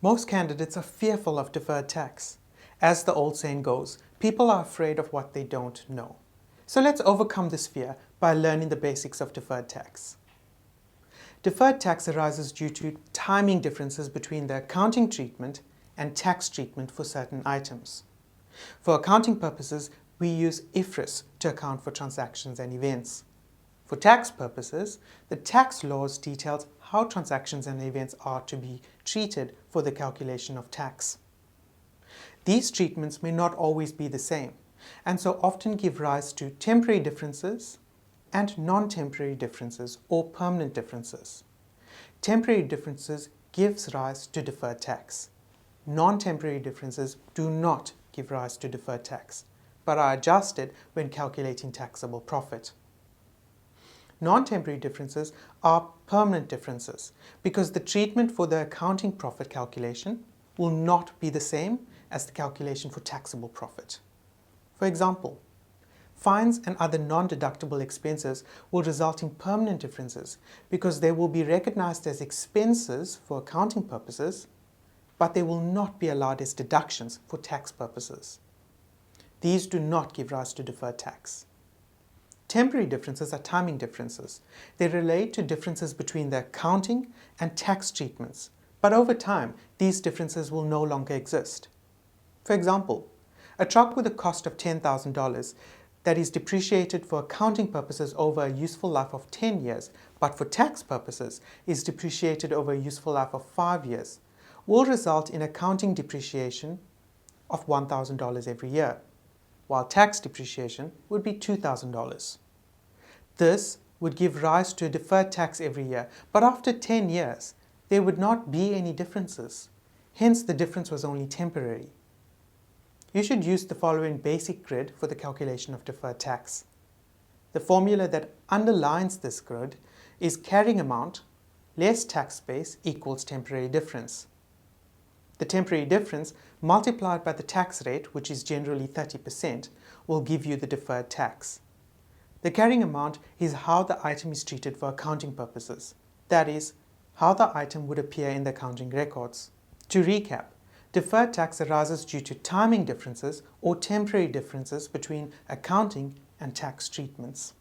Most candidates are fearful of deferred tax. As the old saying goes, people are afraid of what they don't know. So let's overcome this fear by learning the basics of deferred tax. Deferred tax arises due to timing differences between the accounting treatment and tax treatment for certain items. For accounting purposes, we use IFRS to account for transactions and events. For tax purposes, the tax laws details how transactions and events are to be treated for the calculation of tax. These treatments may not always be the same, and so often give rise to temporary differences and non-temporary differences or permanent differences. Temporary differences gives rise to deferred tax. Non-temporary differences do not give rise to deferred tax, but are adjusted when calculating taxable profit. Non-temporary differences are permanent differences because the treatment for the accounting profit calculation will not be the same as the calculation for taxable profit. For example, fines and other non-deductible expenses will result in permanent differences because they will be recognized as expenses for accounting purposes, but they will not be allowed as deductions for tax purposes. These do not give rise to deferred tax. Temporary differences are timing differences. They relate to differences between the accounting and tax treatments, but over time, these differences will no longer exist. For example, a truck with a cost of $10,000 that is depreciated for accounting purposes over a useful life of 10 years, but for tax purposes is depreciated over a useful life of 5 years, will result in accounting depreciation of $1,000 every year, while tax depreciation would be $2,000. This would give rise to a deferred tax every year, but after 10 years, there would not be any differences. Hence, the difference was only temporary. You should use the following basic grid for the calculation of deferred tax. The formula that underlines this grid is carrying amount less tax base equals temporary difference. The temporary difference multiplied by the tax rate, which is generally 30%, will give you the deferred tax. The carrying amount is how the item is treated for accounting purposes. That is, how the item would appear in the accounting records. To recap, deferred tax arises due to timing differences or temporary differences between accounting and tax treatments.